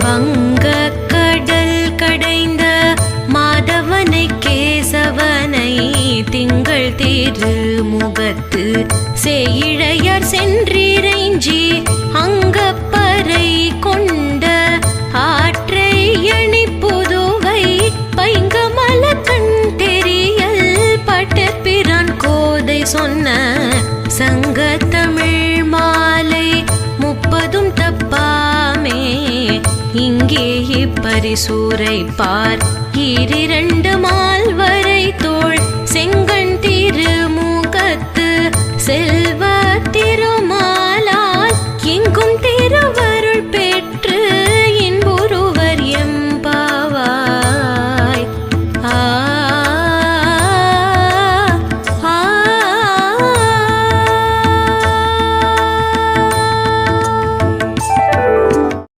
வங்கக் கடல் கடைந்த மாதவனை கேசவனை திங்கள் திருமுகத்து சேயிழையர் சென்றிறைஞ்சி அங்கப்பறை கொண்ட ஆற்றை அணி புதுவை பைங்கமல கண் தெரியல் பட்டபிரான் கோதை சொன்ன சங்கத்தமிழ் மாலை 30 தப்பாமே. இங்கே இப்பரிசூரை பார் 2 மால்வரை தோள் செங்கண் திருமுகத்து செல்வ